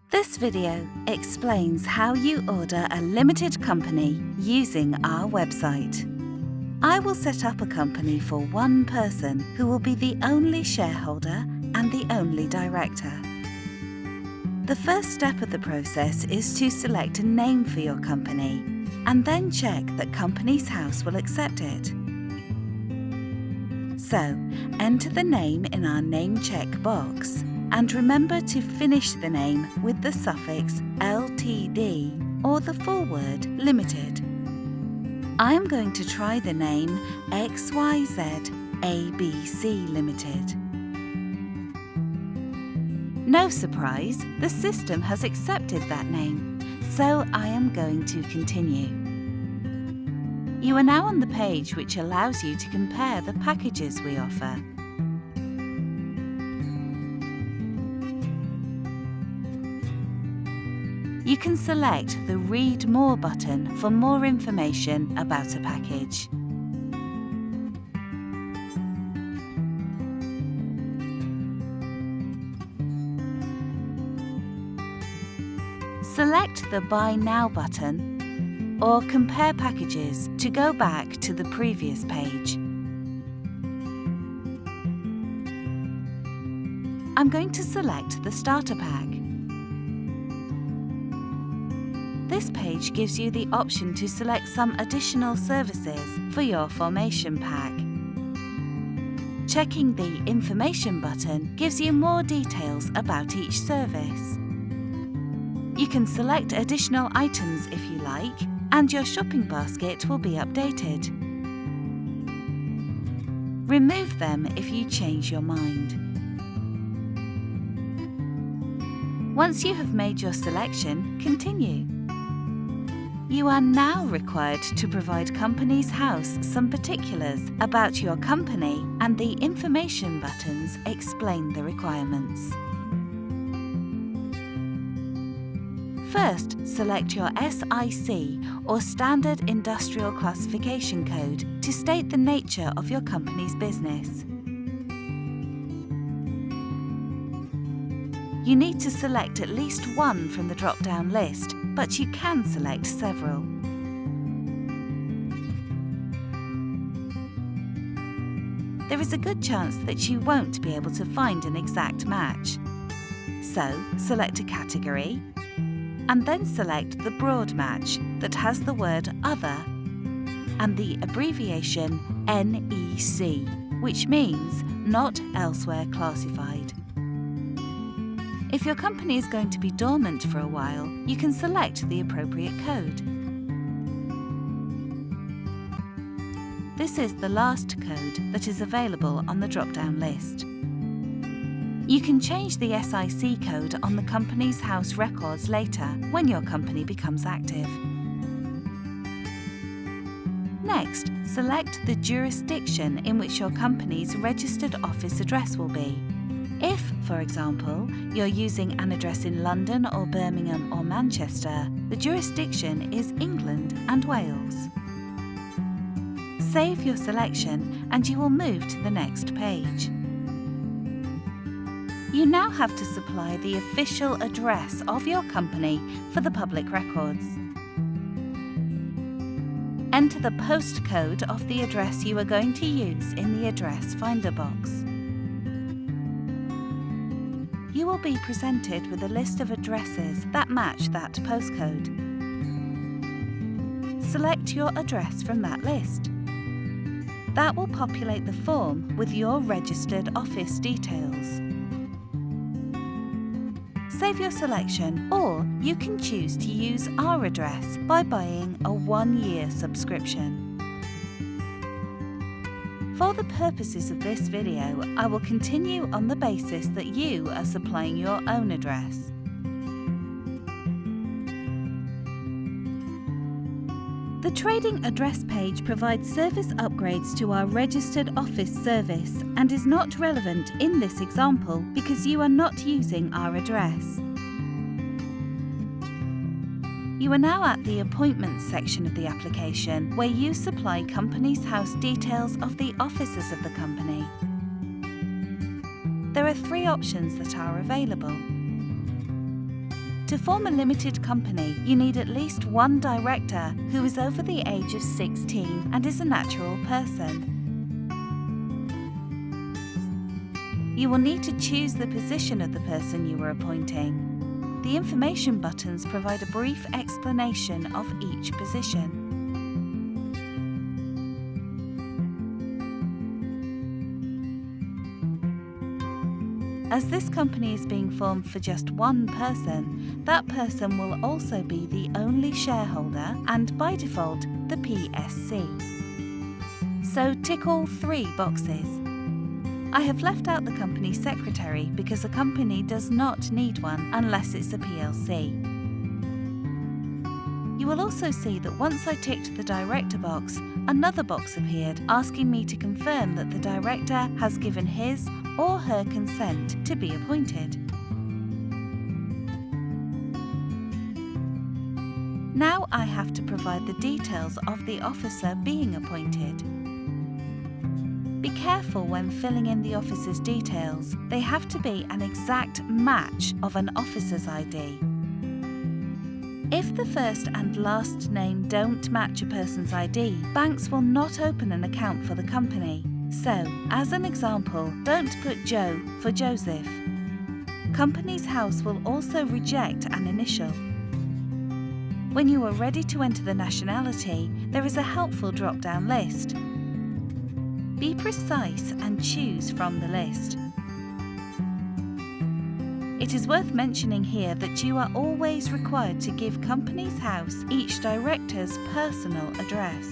This video explains how you order a limited company using our website. I will set up a company for one person who will be the only shareholder and the only director. The first step of the process is to select a name for your company and then check that Companies House will accept it. So, enter the name in our name check box and remember to finish the name with the suffix Ltd or the full word limited. I am going to try the name XYZ ABC Limited. No surprise, the system has accepted that name, so I am going to continue. You are now on the page which allows you to compare the packages we offer. You can select the Read More button for more information about a package. Select the Buy Now button or Compare Packages to go back to the previous page. I'm going to select the Starter Pack. This page gives you the option to select some additional services for your formation pack. Checking the Information button gives you more details about each service. You can select additional items if you like, and your shopping basket will be updated. Remove them if you change your mind. Once you have made your selection, continue. You are now required to provide Companies House some particulars about your company, and the Information buttons explain the requirements. First, select your SIC or Standard Industrial Classification Code to state the nature of your company's business. You need to select at least one from the drop-down list, but you can select several. There is a good chance that you won't be able to find an exact match. So, select a category, and then select the broad match that has the word Other and the abbreviation NEC, which means Not Elsewhere Classified. If your company is going to be dormant for a while, you can select the appropriate code. This is the last code that is available on the drop-down list. You can change the SIC code on the Companies House records later when your company becomes active. Next, select the jurisdiction in which your company's registered office address will be. If, for example, you're using an address in London or Birmingham or Manchester, the jurisdiction is England and Wales. Save your selection and you will move to the next page. You now have to supply the official address of your company for the public records. Enter the postcode of the address you are going to use in the address finder box. You will be presented with a list of addresses that match that postcode. Select your address from that list. That will populate the form with your registered office details. Save your selection, or you can choose to use our address by buying a 1-year subscription. For the purposes of this video, I will continue on the basis that you are supplying your own address. The Trading Address page provides service upgrades to our registered office service and is not relevant in this example because you are not using our address. You are now at the Appointments section of the application, where you supply Companies House details of the officers of the company. There are 3 options that are available. To form a limited company, you need at least one director who is over the age of 16 and is a natural person. You will need to choose the position of the person you are appointing. The information buttons provide a brief explanation of each position. As this company is being formed for just one person, that person will also be the only shareholder and, by default, the PSC. So tick all 3 boxes. I have left out the company secretary because a company does not need one unless it's a PLC. You will also see that once I ticked the director box, another box appeared asking me to confirm that the director has given his or her consent to be appointed. Now I have to provide the details of the officer being appointed. Be careful when filling in the officer's details. They have to be an exact match of an officer's ID. If the first and last name don't match a person's ID, banks will not open an account for the company. So, as an example, don't put Joe for Joseph. Companies House will also reject an initial. When you are ready to enter the nationality, there is a helpful drop-down list. Be precise and choose from the list. It is worth mentioning here that you are always required to give Companies House each director's personal address.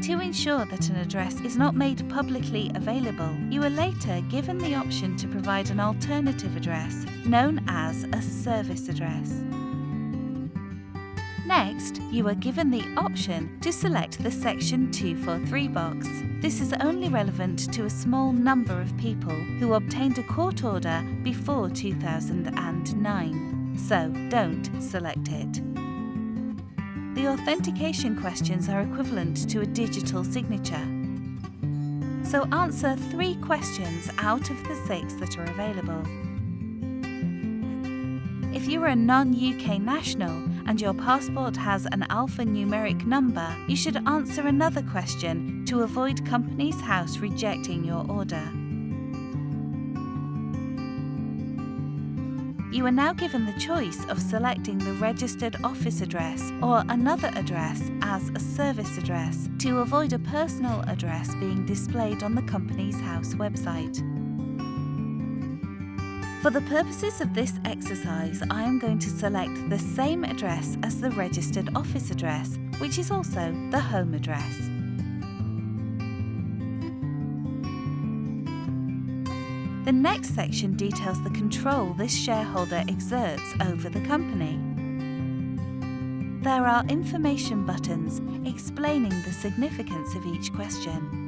To ensure that an address is not made publicly available, you are later given the option to provide an alternative address, known as a service address. Next, you are given the option to select the Section 243 box. This is only relevant to a small number of people who obtained a court order before 2009, so don't select it. The authentication questions are equivalent to a digital signature. So answer 3 questions out of the 6 that are available. If you are a non-UK national and your passport has an alphanumeric number, you should answer another question to avoid Companies House rejecting your order. You are now given the choice of selecting the registered office address or another address as a service address to avoid a personal address being displayed on the Companies House website. For the purposes of this exercise, I am going to select the same address as the registered office address, which is also the home address. The next section details the control this shareholder exerts over the company. There are information buttons explaining the significance of each question.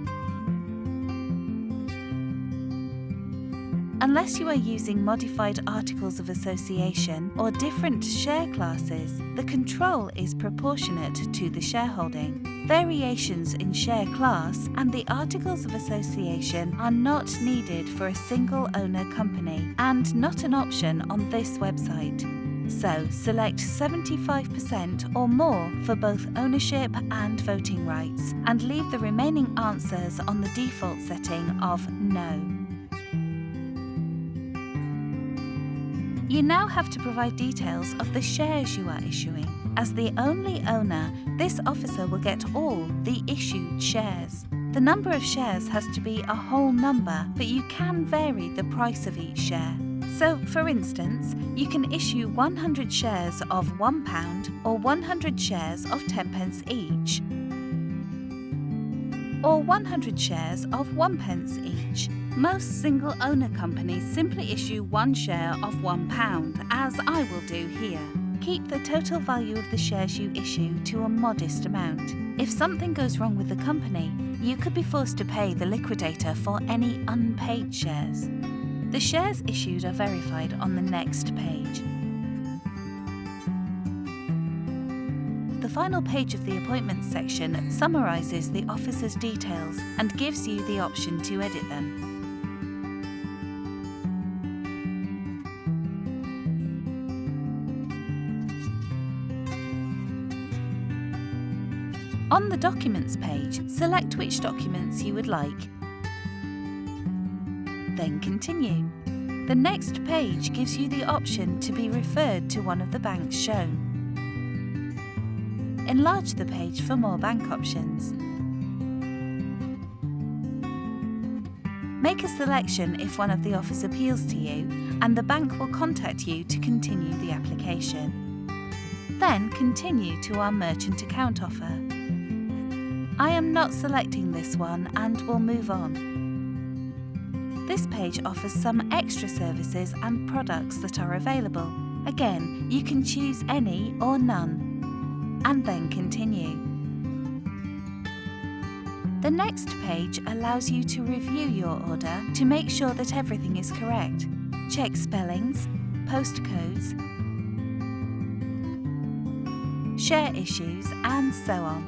Unless you are using modified articles of association or different share classes, the control is proportionate to the shareholding. Variations in share class and the articles of association are not needed for a single owner company and not an option on this website. So select 75% or more for both ownership and voting rights and leave the remaining answers on the default setting of No. You now have to provide details of the shares you are issuing. As the only owner, this officer will get all the issued shares. The number of shares has to be a whole number, but you can vary the price of each share. So, for instance, you can issue 100 shares of £1 or 100 shares of 10 pence each, or 100 shares of 1 pence each. Most single-owner companies simply issue 1 share of £1, as I will do here. Keep the total value of the shares you issue to a modest amount. If something goes wrong with the company, you could be forced to pay the liquidator for any unpaid shares. The shares issued are verified on the next page. The final page of the appointments section summarises the officer's details and gives you the option to edit them. On the Documents page, select which documents you would like. Then continue. The next page gives you the option to be referred to one of the banks shown. Enlarge the page for more bank options. Make a selection if one of the offers appeals to you, and the bank will contact you to continue the application. Then continue to our merchant account offer. I am not selecting this one and will move on. This page offers some extra services and products that are available. Again, you can choose any or none, and then continue. The next page allows you to review your order to make sure that everything is correct. Check spellings, postcodes, share issues, and so on.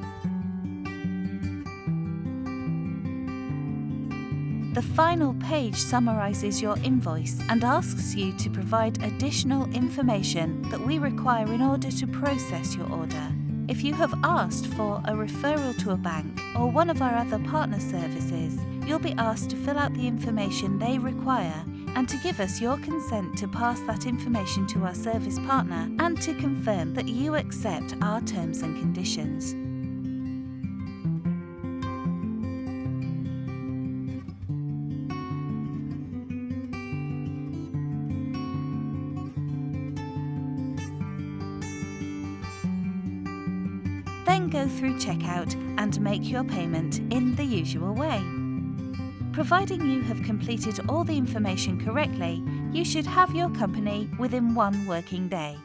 The final page summarizes your invoice and asks you to provide additional information that we require in order to process your order. If you have asked for a referral to a bank or one of our other partner services, you'll be asked to fill out the information they require and to give us your consent to pass that information to our service partner and to confirm that you accept our terms and conditions. Then go through checkout and make your payment in the usual way. Providing you have completed all the information correctly, you should have your company within 1 working day.